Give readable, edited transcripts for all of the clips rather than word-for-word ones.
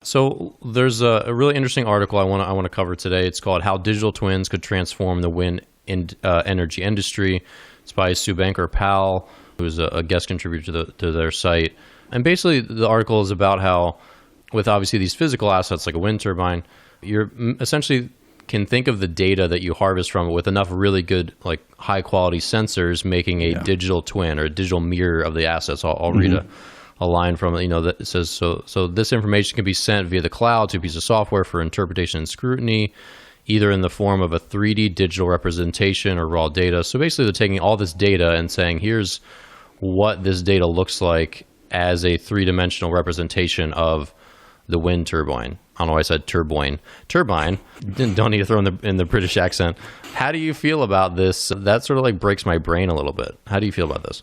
So there's a really interesting article I want to cover today. It's called "How Digital Twins Could Transform the Wind Energy Industry." It's by Subankar Pal, who's a guest contributor to their site. And basically, the article is about how, with obviously these physical assets like a wind turbine, you're essentially can think of the data that you harvest from it with enough really good, like high quality sensors, making a digital twin or a digital mirror of the assets. I'll read a line from it, that says, so this information can be sent via the cloud to a piece of software for interpretation and scrutiny, either in the form of a 3D digital representation or raw data. So basically they're taking all this data and saying, here's what this data looks like as a three-dimensional representation of the wind turbine. I don't know why I said turbine. Turbine. Don't need to throw in the British accent. How do you feel about this? That sort of like breaks my brain a little bit. How do you feel about this?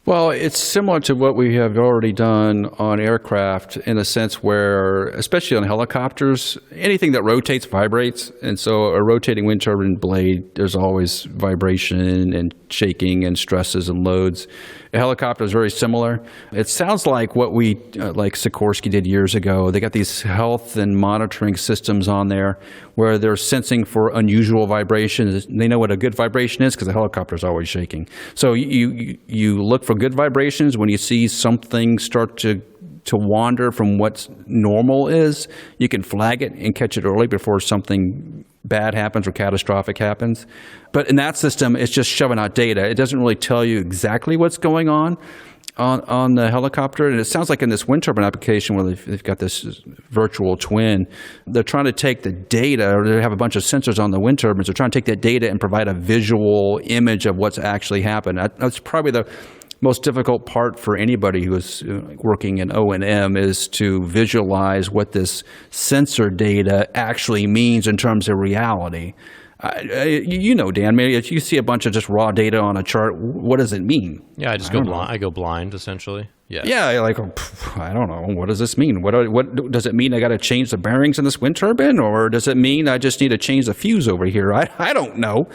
Well, it's similar to what we have already done on aircraft in a sense where, especially on helicopters, anything that rotates vibrates. And so a rotating wind turbine blade, there's always vibration and shaking and stresses and loads. A helicopter is very similar. It sounds like what we, like Sikorsky did years ago. They got these health and monitoring systems on there where they're sensing for unusual vibrations. They know what a good vibration is because the helicopter is always shaking. So you look for good vibrations when you see something start to wander from what's normal is. You can flag it and catch it early before something bad happens or catastrophic happens. But in that system, it's just shoving out data. It doesn't really tell you exactly what's going on the helicopter. And it sounds like in this wind turbine application where they've got this virtual twin, they're trying to take the data, or they have a bunch of sensors on the wind turbines. They're trying to take that data and provide a visual image of what's actually happened. That's probably the most difficult part for anybody who is working in O&M is to visualize what this sensor data actually means in terms of reality. Dan, maybe if you see a bunch of just raw data on a chart, what does it mean? Yeah, I go blind. I go blind, essentially. Yeah. Yeah, like, I don't know. What does this mean? What does it mean? I got to change the bearings in this wind turbine, or does it mean I just need to change the fuse over here? I don't know,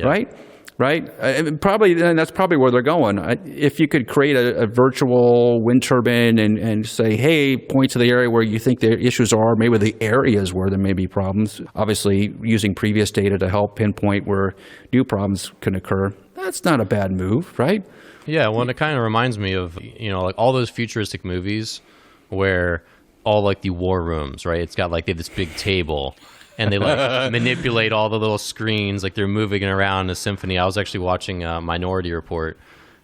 right? Right? And that's probably where they're going. If you could create a virtual wind turbine and say, hey, point to the area where you think the issues are, maybe the areas where there may be problems, obviously using previous data to help pinpoint where new problems can occur, that's not a bad move, right? Yeah, well, it kind of reminds me of, like all those futuristic movies where all like the war rooms, right? It's got like they have this big table. And they like manipulate all the little screens, like they're moving it around in a symphony. I was actually watching Minority Report.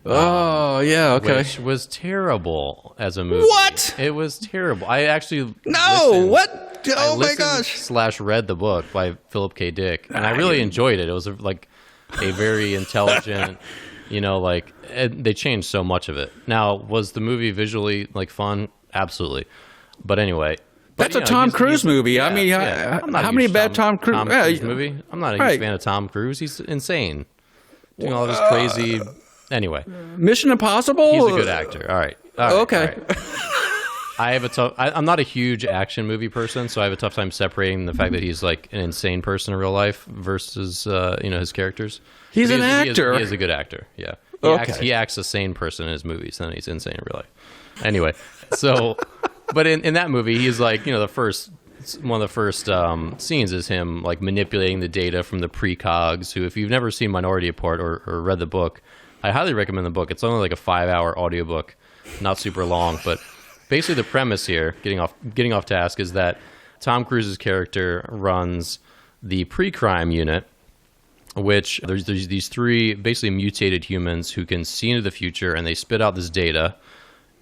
Which was terrible as a movie. What? It was terrible. I actually what? Oh my gosh! / read the book by Philip K. Dick, and I really enjoyed it. It was like a very intelligent, they changed so much of it. Now, was the movie visually like fun? Absolutely, but anyway. That's a Tom Cruise movie. Yeah, I mean, how many bad Tom Cruise movie? I'm not a huge fan of Tom Cruise. He's insane. Doing all this crazy. Anyway. Mission Impossible? He's a good actor. All right. Okay. All right. I'm not a huge action movie person, so I have a tough time separating the fact that he's like an insane person in real life versus, his characters. He's an actor. He is a good actor. Yeah. He acts a sane person in his movies, and he's insane in real life. Anyway, so... But in that movie, he's like, one of the first scenes is him like manipulating the data from the precogs, who, if you've never seen Minority Report or read the book, I highly recommend the book. It's only like a 5-hour audiobook, not super long. But basically the premise here, getting off task, is that Tom Cruise's character runs the pre-crime unit, which there's these three basically mutated humans who can see into the future, and they spit out this data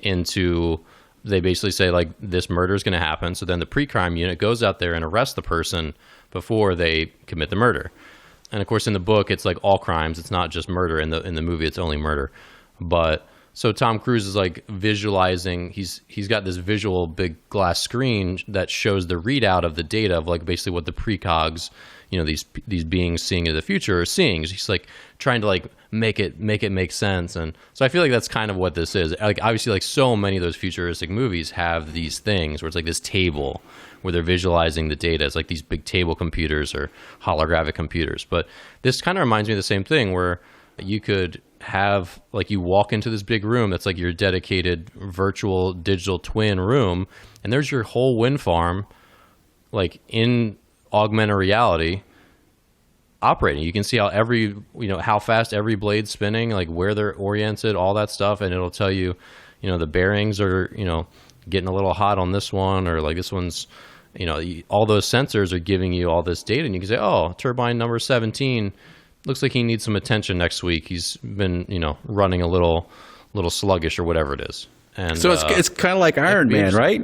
into... They basically say, like, this murder is going to happen. So then the pre-crime unit goes out there and arrests the person before they commit the murder. And, of course, in the book, it's like all crimes. It's not just murder. In the movie, it's only murder. But so Tom Cruise is, like, visualizing. He's got this visual big glass screen that shows the readout of the data of, like, basically what the precogs, these beings seeing in the future are seeing. He's, like, trying to, like, make it make sense. And so I feel like that's kind of what this is. Like, obviously, like, so many of those futuristic movies have these things where it's like this table where they're visualizing the data. It's like these big table computers or holographic computers. But this kind of reminds me of the same thing where you could have, like, you walk into this big room that's like your dedicated virtual digital twin room, and there's your whole wind farm, like, in augmented reality operating. You can see how how fast every blade's spinning, like where they're oriented, all that stuff, and it'll tell you, the bearings are, getting a little hot on this one, or like this one's, all those sensors are giving you all this data, and you can say, oh, turbine number 17 looks like he needs some attention next week. He's been, running a little sluggish, or whatever it is. And so it's kind of like Iron Man, right?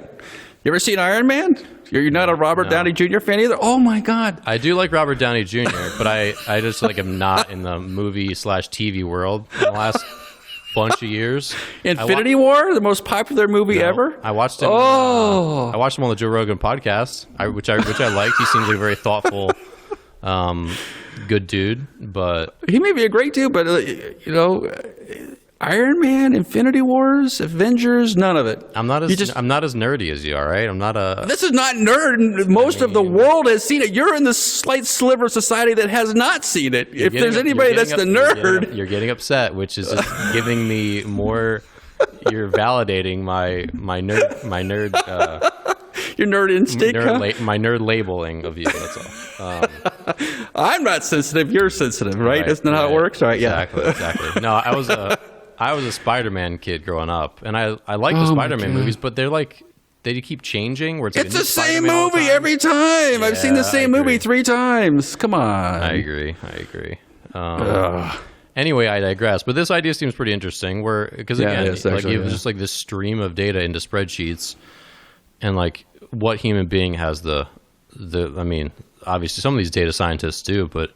You ever seen Iron Man? You're not a Robert Downey Jr. fan either? Oh, my God. I do like Robert Downey Jr., but I just, like, am not in the movie/TV world in the last bunch of years. Infinity War, the most popular movie ever? I watched him. I watched him on the Joe Rogan podcast, which I liked. He seems like a very thoughtful, good dude. But he may be a great dude, but Iron Man, Infinity Wars, Avengers, none of it. I'm not as nerdy as you, all right? I'm not a... This is not nerd. Most of the world has seen it. You're in the slight sliver of society that has not seen it. If there's anybody that's the nerd... You're getting upset, which is just giving me more... You're validating my nerd... your nerd instinct, my nerd labeling of you, that's all. I'm not sensitive. You're sensitive, right? Isn't that how it works? Right, Exactly. No, I was a Spider-Man kid growing up, and I like the Spider-Man movies, but they're like, they keep changing. Where it's the same movie every time. I've seen the same movie 3 times. Come on. I agree. Anyway, I digress. But this idea seems pretty interesting. Because again, you have just like this stream of data into spreadsheets, and like what human being has the I mean, obviously some of these data scientists do, but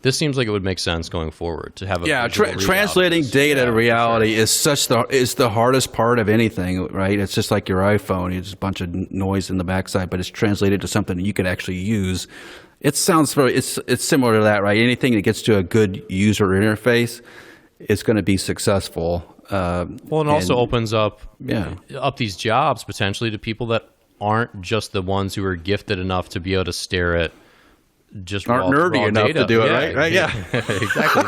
this seems like it would make sense going forward to have a translating data to reality is the hardest part of anything, right? It's just like your iPhone. It's a bunch of noise in the backside, but it's translated to something that you can actually use. It's similar to that, right? Anything that gets to a good user interface is going to be successful. And also opens up these jobs potentially to people that aren't just the ones who are gifted enough to be able to stare at just aren't nerdy enough data. To do it, right? Yeah, exactly.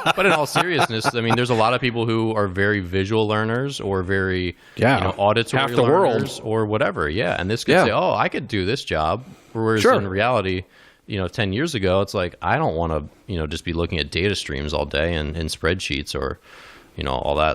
But in all seriousness, I mean, there's a lot of people who are very visual learners or very auditory half the learners world or whatever. Yeah, and this could say, oh, I could do this job. Whereas in reality, 10 years ago, it's like, I don't want to, just be looking at data streams all day and in spreadsheets or, all that